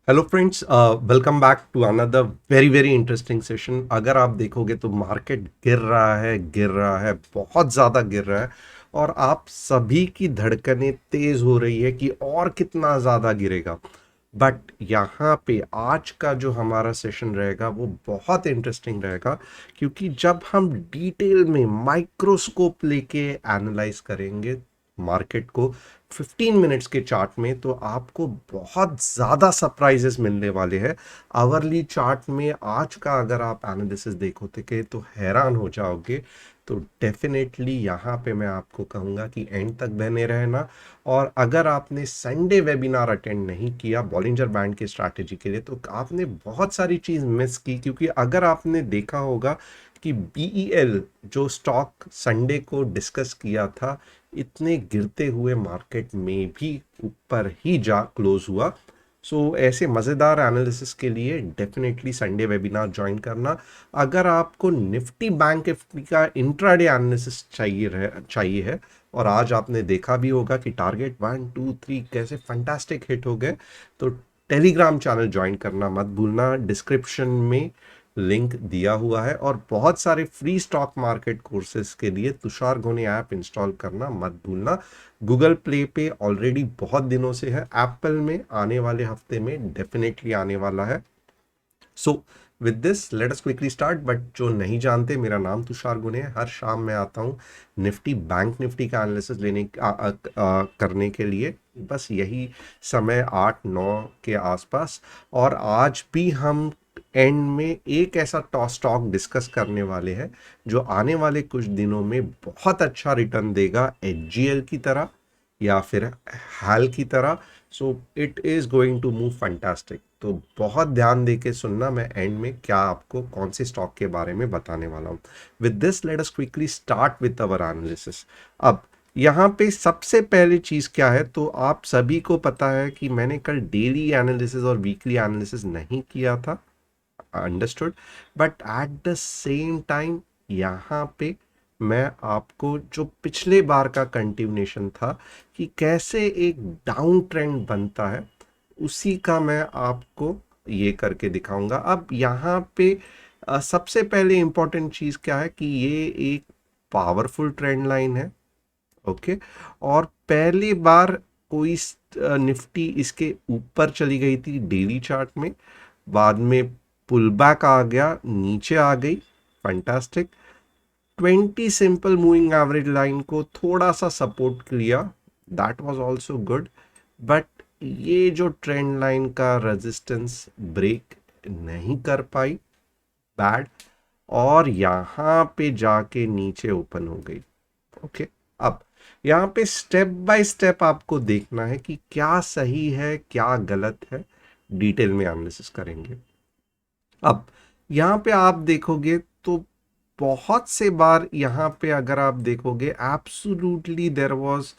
Hello friends, welcome back to another very very interesting session. अगर आप देखोगे तो मार्केट गिर रहा है, बहुत ज़्यादा गिर रहा है। और आप सभी की धड़कनें तेज़ हो रही है कि और कितना ज़्यादा गिरेगा। बट यहाँ पे आज का जो हमारा सेशन रहेगा वो बहुत इंटरेस्टिंग रहेगा, क्योंकि जब हम डिटेल में माइक्रोस्कोप लेके एनालाइज करेंगे मार्केट को 15 मिनट्स के चार्ट में, तो आपको बहुत ज़्यादा सरप्राइजेस मिलने वाले हैं। आवरली चार्ट में आज का अगर आप एनालिसिस देखोगे तो हैरान हो जाओगे। तो डेफिनेटली यहाँ पे मैं आपको कहूँगा कि एंड तक बने रहना। और अगर आपने संडे वेबिनार अटेंड नहीं किया बॉलिंजर बैंड की स्ट्रैटेजी के लिए, तो आपने बहुत सारी चीज़ मिस की, क्योंकि अगर आपने देखा होगा कि बीईएल जो स्टॉक संडे को डिस्कस किया था, इतने गिरते हुए मार्केट में भी ऊपर ही जा क्लोज हुआ। ऐसे मज़ेदार एनालिसिस के लिए डेफिनेटली संडे वेबिनार ज्वाइन करना। अगर आपको निफ्टी बैंक निफ्टी का इंट्राडे एनालिसिस चाहिए है, और आज आपने देखा भी होगा कि टारगेट 1 2 3 कैसे फंटास्टिक हिट हो गए, तो टेलीग्राम चैनल ज्वाइन करना मत भूलना। डिस्क्रिप्शन में लिंक दिया हुआ है, और बहुत सारे फ्री स्टॉक मार्केट कोर्सेज के लिए तुषार गोनी ऐप इंस्टॉल करना मत भूलना। गूगल प्ले पे ऑलरेडी बहुत दिनों से है, एप्पल में आने वाले हफ्ते में डेफिनेटली आने वाला है। So with this let us quickly start. But जो नहीं जानते, मेरा नाम तुषार गुने है। हर शाम मैं आता हूँ निफ्टी बैंक निफ्टी का एनालिसिस करने के लिए। बस यही समय 8 9 के आसपास। और आज भी हम एंड में एक ऐसा स्टॉक डिस्कस करने वाले हैं जो आने वाले कुछ दिनों में बहुत अच्छा रिटर्न देगा, एचजीएल की तरह या फिर हाल की तरह। So it is going to move fantastic. तो बहुत ध्यान दे के सुनना, मैं एंड में क्या आपको कौन से स्टॉक के बारे में बताने वाला हूँ। With this let us quickly start with our analysis. अब यहाँ पे सबसे पहले चीज़ क्या है, तो आप सभी को पता है कि मैंने कल डेली एनालिसिस और वीकली एनालिसिस नहीं किया था, understood. But at the same time यहाँ पे मैं आपको जो पिछले बार का कंटिन्यूशन था कि कैसे एक डाउन ट्रेंड बनता है, उसी का मैं आपको ये करके दिखाऊंगा। अब यहाँ पे सबसे पहले इंपॉर्टेंट चीज़ क्या है कि ये एक पावरफुल ट्रेंड लाइन है। ओके। और पहली बार कोई निफ्टी इसके ऊपर चली गई थी डेली चार्ट में, बाद में पुल बैक आ गया, नीचे आ गई, fantastic. 20 simple moving average line को थोड़ा सा सपोर्ट किया, that was also good. But ये जो ट्रेंड लाइन का रेजिस्टेंस ब्रेक नहीं कर पाई, बैड। और यहाँ पे जाके नीचे ओपन हो गई। ओके। अब यहाँ पे स्टेप बाय स्टेप आपको देखना है कि क्या सही है क्या गलत है, डिटेल में एनालिसिस करेंगे। अब यहाँ पे आप देखोगे तो बहुत से बार यहाँ पे अगर आप देखोगे absolutely there was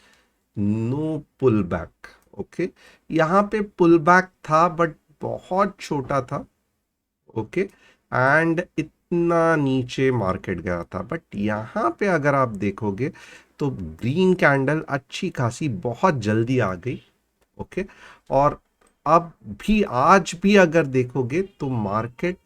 no pull back. Okay. यहाँ पे पुल बैक था बट बहुत छोटा था। ओके। एंड इतना नीचे मार्केट गया था, बट यहाँ पे अगर आप देखोगे तो ग्रीन कैंडल अच्छी खासी बहुत जल्दी आ गई। ओके। और अब भी आज भी अगर देखोगे तो मार्केट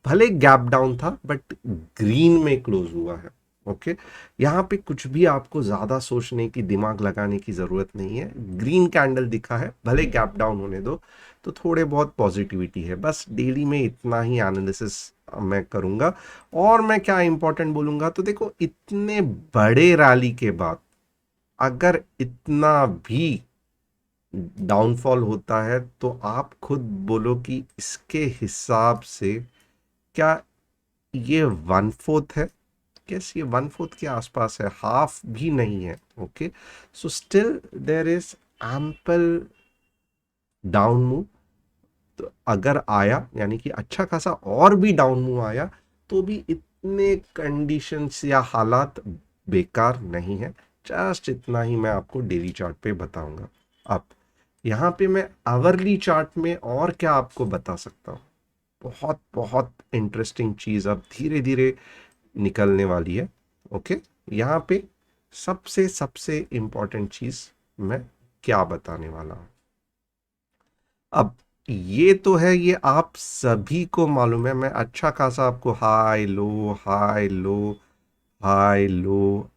भले गैप डाउन था बट ग्रीन में क्लोज हुआ है। ओके। यहाँ पे कुछ भी आपको ज़्यादा सोचने की दिमाग लगाने की ज़रूरत नहीं है। ग्रीन कैंडल दिखा है, भले गैप डाउन होने दो, तो थोड़े बहुत पॉजिटिविटी है। बस डेली में इतना ही एनालिसिस मैं करूँगा। और मैं क्या इंपॉर्टेंट बोलूँगा, तो देखो इतने बड़े रैली के बाद अगर इतना भी डाउनफॉल होता है, तो आप खुद बोलो कि इसके हिसाब से क्या ये 1/4 है? यस, ये 1/4 के आसपास है, हाफ भी नहीं है। Okay. So still there is ample down move. तो अगर आया यानी कि अच्छा खासा और भी डाउन मूव आया, तो भी इतने कंडीशंस या हालात बेकार नहीं है। जस्ट इतना ही मैं आपको डेली चार्ट पे बताऊंगा। अब यहाँ पे मैं आवरली चार्ट में और क्या आपको बता सकता हूँ। बहुत बहुत इंटरेस्टिंग चीज़ अब धीरे धीरे निकलने वाली है। ओके। यहाँ पे सबसे सबसे इम्पॉर्टेंट चीज़ मैं क्या बताने वाला हूँ। अब ये तो है, ये आप सभी को मालूम है। मैं अच्छा खासा आपको high low high low high low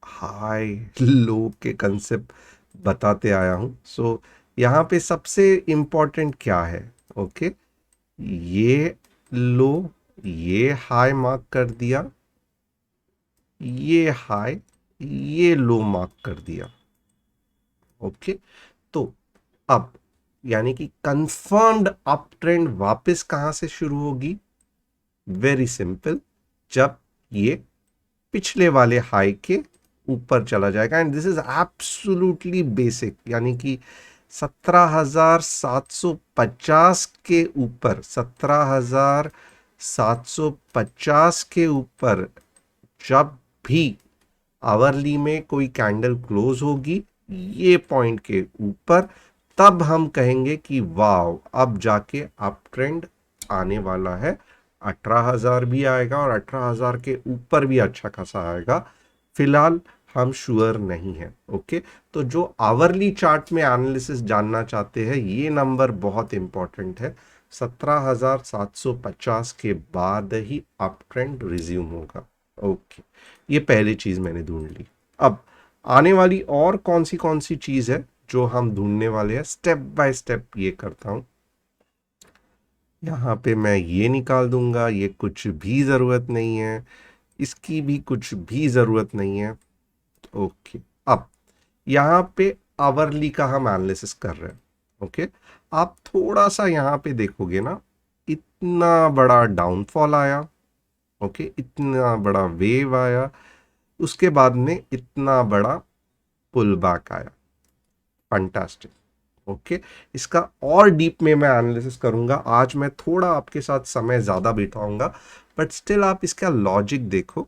high low के कंसेप्ट बताते आया हूँ। सो यहाँ पे सबसे इम्पोर्टेंट क्या है? ओके, ये लो, ये हाई मार्क कर दिया, ये हाई, ये लो मार्क कर दिया। ओके, तो अब यानी कि कंफर्म्ड अप ट्रेंड वापस कहां से शुरू होगी? वेरी सिंपल, जब ये पिछले वाले हाई के ऊपर चला जाएगा। And this is absolutely basic, यानी कि 17,750 के ऊपर, 17,750 के ऊपर जब भी आवरली में कोई कैंडल क्लोज होगी ये पॉइंट के ऊपर, तब हम कहेंगे कि वाव, अब जाके अप ट्रेंड आने वाला है। 18,000 भी आएगा और 18,000 के ऊपर भी अच्छा खासा आएगा। फिलहाल हम श्योर नहीं है। ओके, तो जो आवरली चार्ट में एनालिसिस जानना चाहते हैं, ये नंबर बहुत इंपॉर्टेंट है। 17,750 के बाद ही अप ट्रेंड रिज्यूम होगा। ओके, ये पहली चीज मैंने ढूंढ ली। अब आने वाली और कौन सी चीज है जो हम ढूंढने वाले हैं, स्टेप बाय स्टेप ये करता हूं। यहाँ पे मैं ये निकाल दूंगा, ये कुछ भी ज़रूरत नहीं है, इसकी भी कुछ भी ज़रूरत नहीं है। ओके, अब यहाँ पे आवरली का हम एनालिसिस कर रहे हैं। ओके, आप थोड़ा सा यहाँ पे देखोगे ना, इतना बड़ा डाउनफॉल आया। ओके, इतना बड़ा वेव आया, उसके बाद में इतना बड़ा पुल बैक आया। फंटास्टिक। ओके, इसका और डीप में मैं एनालिसिस करूंगा। आज मैं थोड़ा आपके साथ समय ज़्यादा बिताऊंगा, बट स्टिल आप इसका लॉजिक देखो।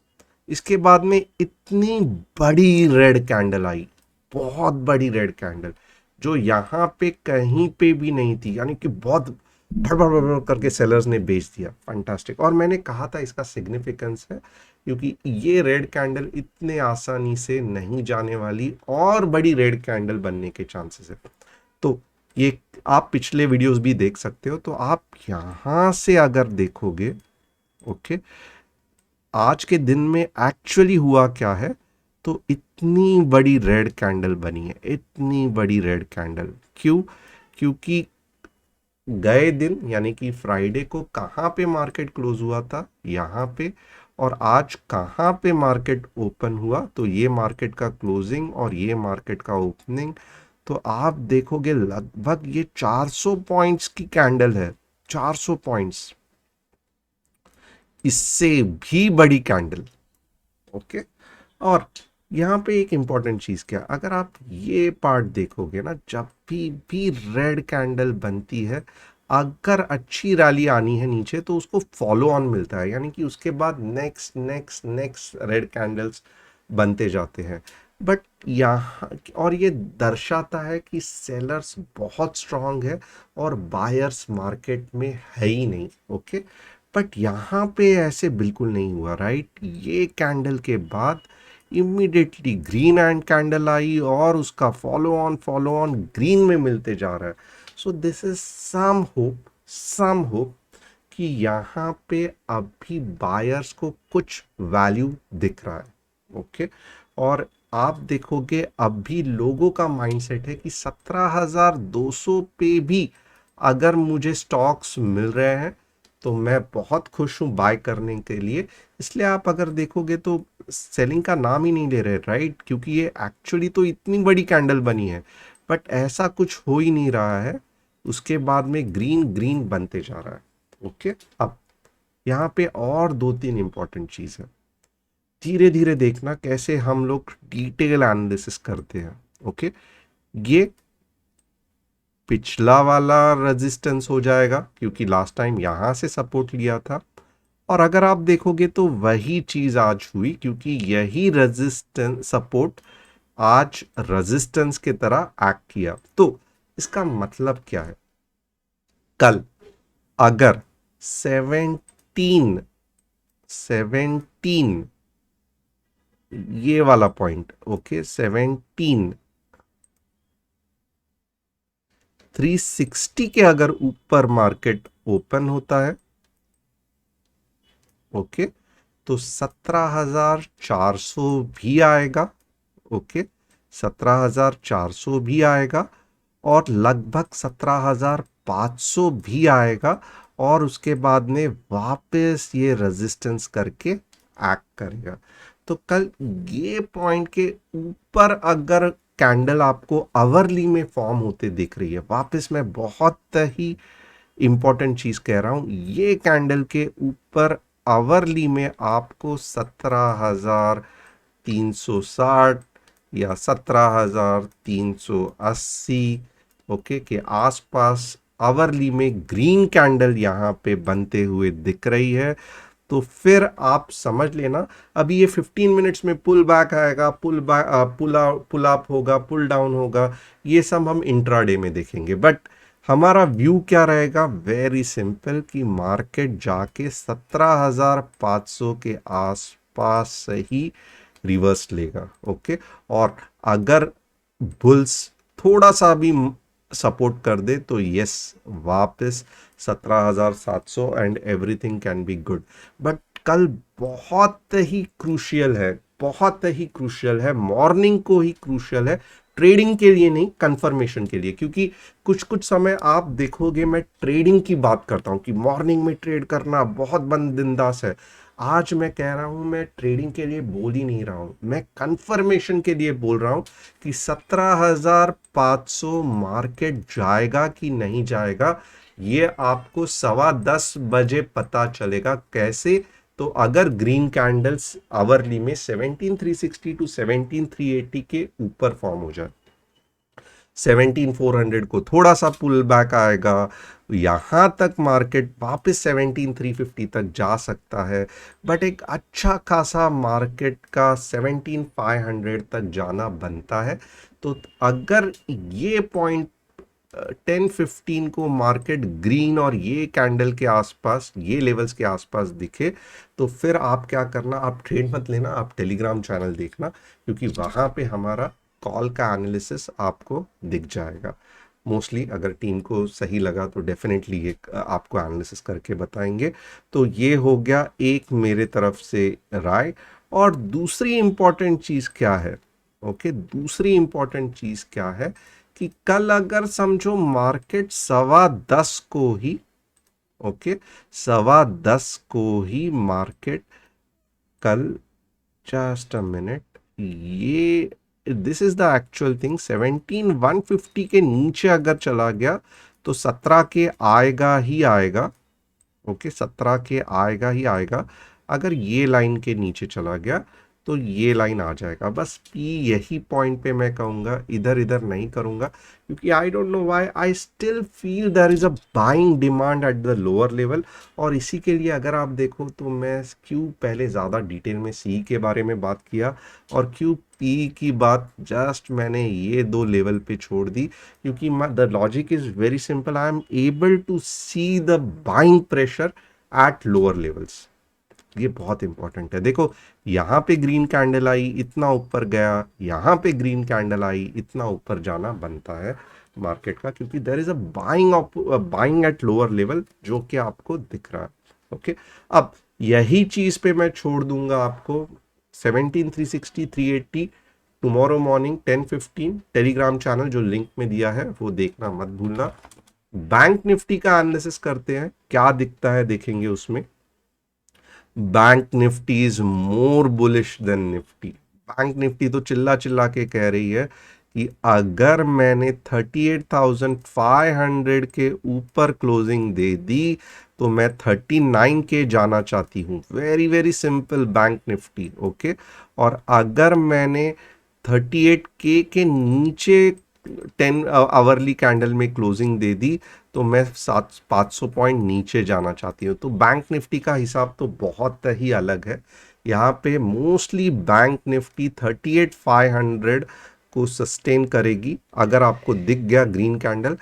इसके बाद में इतनी बड़ी रेड कैंडल आई, बहुत बड़ी रेड कैंडल, जो यहाँ पे कहीं पे भी नहीं थी, यानी कि बहुत भड़ भड़ भड़ भड़ करके सेलर्स ने बेच दिया। फंटास्टिक। और मैंने कहा था इसका सिग्निफिकेंस है, क्योंकि ये रेड कैंडल इतने आसानी से नहीं जाने वाली और बड़ी रेड कैंडल बनने के चांसेस है। तो ये आप पिछले वीडियोस भी देख सकते हो। तो आप यहां से अगर देखोगे, ओके, आज के दिन में एक्चुअली हुआ क्या है, तो इतनी बड़ी रेड कैंडल बनी है, इतनी बड़ी रेड कैंडल। क्यों? क्योंकि गए दिन यानी कि फ्राइडे को कहाँ पे मार्केट क्लोज हुआ था? यहाँ पे। और आज कहाँ पे मार्केट ओपन हुआ? तो ये मार्केट का क्लोजिंग और ये मार्केट का ओपनिंग। तो आप देखोगे लगभग ये 400 पॉइंट्स की कैंडल है। 400 पॉइंट्स, इससे भी बड़ी कैंडल। ओके, और यहाँ पे एक इंपॉर्टेंट चीज क्या, अगर आप ये पार्ट देखोगे ना, जब भी रेड कैंडल बनती है, अगर अच्छी रैली आनी है नीचे, तो उसको फॉलो ऑन मिलता है, यानी कि उसके बाद next next next red candles बनते जाते हैं। बट यहाँ, और ये दर्शाता है कि सेलर्स बहुत स्ट्रांग है और बायर्स मार्केट में है ही नहीं। ओके, बट यहाँ पे ऐसे बिल्कुल नहीं हुआ, राइट? ये कैंडल के बाद इमीडिएटली ग्रीन एंड कैंडल आई और उसका फॉलो ऑन ग्रीन में मिलते जा रहा है। So this is some hope कि यहाँ पे अभी बायर्स को कुछ वैल्यू दिख रहा है। ओके, और आप देखोगे अभी लोगों का माइंडसेट है कि 17,200 पे भी अगर मुझे स्टॉक्स मिल रहे हैं तो मैं बहुत खुश हूं बाय करने के लिए। इसलिए आप अगर देखोगे तो सेलिंग का नाम ही नहीं ले रहे, राइट? क्योंकि ये एक्चुअली तो इतनी बड़ी कैंडल बनी है, बट ऐसा कुछ हो ही नहीं रहा है। उसके बाद में ग्रीन ग्रीन बनते जा रहा है। ओके, अब यहाँ पे और दो तीन इंपॉर्टेंट चीज है। धीरे धीरे देखना कैसे हम लोग डिटेल एनालिसिस करते हैं। ओके, ये पिछला वाला रेजिस्टेंस हो जाएगा, क्योंकि लास्ट टाइम यहां से सपोर्ट लिया था। और अगर आप देखोगे तो वही चीज आज हुई, क्योंकि यही रेजिस्टेंस सपोर्ट आज रेजिस्टेंस की तरह एक्ट किया। तो इसका मतलब क्या है? कल अगर 17 17 ये वाला पॉइंट, ओके, 17 360 के अगर ऊपर मार्केट ओपन होता है, ओके, तो 17,400 भी आएगा, ओके, 17,400 भी आएगा, और लगभग 17,500 भी आएगा, और उसके बाद में वापस ये रेजिस्टेंस करके एक्ट करेगा। तो कल ये पॉइंट के ऊपर अगर कैंडल आपको आवरली में फॉर्म होते दिख रही है, वापस मैं बहुत ही इंपॉर्टेंट चीज कह रहा हूं, ये कैंडल के ऊपर आवरली में आपको 17,360 या 17,380, ओके, के आसपास आवरली में ग्रीन कैंडल यहां पे बनते हुए दिख रही है। तो फिर आप समझ लेना, अभी ये 15 मिनट्स में पुल बैक आएगा, पुल बैक, पुल अप होगा, पुल डाउन होगा, ये सब हम इंट्राडे में देखेंगे। बट हमारा व्यू क्या रहेगा, वेरी सिंपल, कि मार्केट जाके 17,500 के आसपास से ही रिवर्स लेगा, ओके। और अगर बुल्स थोड़ा सा भी सपोर्ट कर दे तो यस, वापस 17,700 and everything can be good. But कल बहुत ही क्रूशियल है, बहुत ही क्रूशियल है, मॉर्निंग को ही क्रूशियल है, ट्रेडिंग के लिए नहीं, कंफर्मेशन के लिए। क्योंकि कुछ कुछ समय आप देखोगे मैं ट्रेडिंग की बात करता हूं कि मॉर्निंग में ट्रेड करना बहुत बंदिंदास है। आज मैं कह रहा हूं, मैं ट्रेडिंग के लिए बोल ही नहीं रहा हूं, मैं कंफर्मेशन के लिए बोल रहा हूं कि 17,500 मार्केट जाएगा कि नहीं जाएगा, ये आपको 10:15 पता चलेगा। कैसे? तो अगर ग्रीन कैंडल्स आवरली में 17,360 टू 17,380 के ऊपर फॉर्म हो जाए, 17,400 को थोड़ा सा पुल बैक आएगा, यहां तक मार्केट वापस 17,350 तक जा सकता है। बट एक अच्छा खासा मार्केट का 17,500 तक जाना बनता है। तो अगर ये पॉइंट 10-15 को मार्केट ग्रीन और ये कैंडल के आसपास, ये लेवल्स के आसपास दिखे, तो फिर आप क्या करना, आप ट्रेड मत लेना, आप टेलीग्राम चैनल देखना, क्योंकि वहां पे हमारा कॉल का एनालिसिस आपको दिख जाएगा। मोस्टली अगर टीम को सही लगा तो डेफिनेटली ये आपको एनालिसिस करके बताएंगे। तो ये हो गया एक मेरे तरफ से राय। और दूसरी इंपॉर्टेंट चीज क्या है, ओके, दूसरी इंपॉर्टेंट चीज क्या है कि कल अगर समझो मार्केट 10:15 को ही, ओके, 10:15 को ही मार्केट कल, जस्ट अ मिनट, ये this is the actual thing, 17,150 के नीचे अगर चला गया तो 17 के आएगा ही आएगा, ओके, 17 के आएगा ही आएगा। अगर ये लाइन के नीचे चला गया तो ये लाइन आ जाएगा। बस यही पॉइंट पे मैं कहूँगा, इधर इधर नहीं करूँगा, क्योंकि I don't know why I still feel there is a buying demand at the lower level. और इसी के लिए अगर आप देखो तो मैं क्यों पहले ज़्यादा डिटेल में सी के बारे में बात किया और क्यों पी की बात जस्ट मैंने ये दो लेवल पे छोड़ दी, क्योंकि the logic is very simple, I am able to see the buying pressure at lower levels. ये बहुत इंपॉर्टेंट है। देखो, यहां पे ग्रीन कैंडल आई, इतना ऊपर गया, यहां पे ग्रीन कैंडल आई, इतना ऊपर जाना बनता है मार्केट का, क्योंकि there is a buying at lower level जो कि आपको दिख रहा है, ओके। अब यही चीज पे मैं छोड़ दूंगा आपको 17,360 380 टुमारो मॉर्निंग 10:15 टेलीग्राम चैनल जो लिंक में दिया है वो देखना मत भूलना। बैंक निफ्टी का एनालिसिस करते हैं, क्या दिखता है देखेंगे उसमें। Bank Nifty is more bullish than Nifty. Bank Nifty तो चिल्ला चिल्ला के कह रही है कि अगर मैंने 38,500 के ऊपर क्लोजिंग दे दी तो मैं 39 के जाना चाहती हूँ। Very very simple bank Nifty, okay. और अगर मैंने 38 के नीचे 10 आवरली कैंडल में क्लोजिंग दे दी तो मैं 500 पॉइंट नीचे जाना चाहती हूँ। तो बैंक निफ्टी का हिसाब तो बहुत ही अलग है। यहाँ पे मोस्टली बैंक निफ्टी 38,500 को सस्टेन करेगी। अगर आपको दिख गया ग्रीन कैंडल,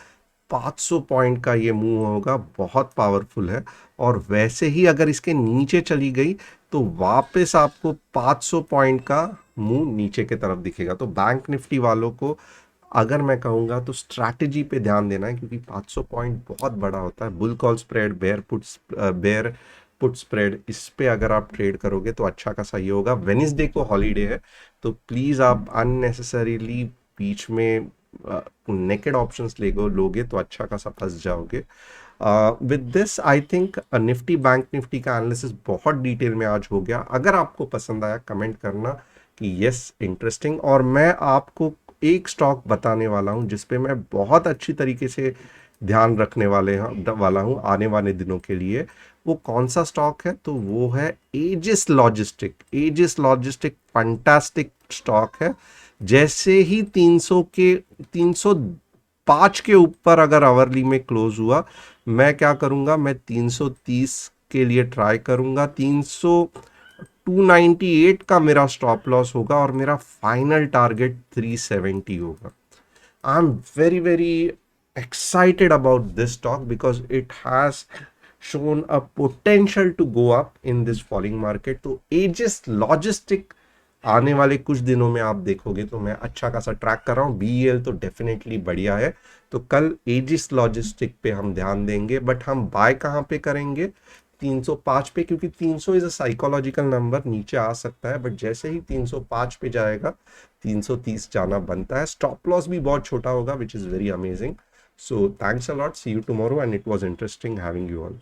500 पॉइंट का ये मूव होगा, बहुत पावरफुल है। और वैसे ही अगर इसके नीचे चली गई तो वापस आपको 500 पॉइंट का मूव नीचे की तरफ दिखेगा। तो बैंक निफ्टी वालों को अगर मैं कहूँगा तो स्ट्रैटेजी पे ध्यान देना है, क्योंकि 500 पॉइंट बहुत बड़ा होता है। Bull call spread, bear put spread, इस पे अगर आप ट्रेड करोगे तो अच्छा खासा ये होगा। वेनिसडे को हॉलीडे है, तो प्लीज़ आप अननेसेसरीली बीच में नेकेड ऑप्शंस लोगे तो अच्छा खासा फंस जाओगे। With this I think Nifty bank Nifty का एनालिसिस बहुत डिटेल में आज हो गया। अगर आपको पसंद आया कमेंट करना कि यस इंटरेस्टिंग, और मैं आपको एक स्टॉक बताने वाला हूं जिसपे मैं बहुत अच्छी तरीके से ध्यान रखने वाला हूं आने वाले दिनों के लिए। वो कौन सा स्टॉक है? तो वो है edges logistic. Edges logistic fantastic stock है। जैसे ही 305 के ऊपर अगर आवरली में क्लोज हुआ, मैं क्या करूंगा, मैं 330 के लिए ट्राई करूंगा। 298 का मेरा स्टॉप लॉस होगा और मेरा फाइनल टारगेट 370 होगा। I am very very excited about this stock because it has shown a potential to go up in this falling market. तो एजिस लॉजिस्टिक आने वाले कुछ दिनों में आप देखोगे तो मैं अच्छा खासा ट्रैक कर रहा हूँ। बीईएल तो डेफिनेटली बढ़िया है, तो कल एजिस लॉजिस्टिक पे हम ध्यान देंगे। बट हम बाय कहाँ पे करेंगे? 305 पे, क्योंकि 300 इज अ साइकोलॉजिकल नंबर, नीचे आ सकता है, बट जैसे ही 305 पे जाएगा 330 जाना बनता है। स्टॉप लॉस भी बहुत छोटा होगा, which is very amazing. So thanks a lot. See you tomorrow, and it was interesting having you all.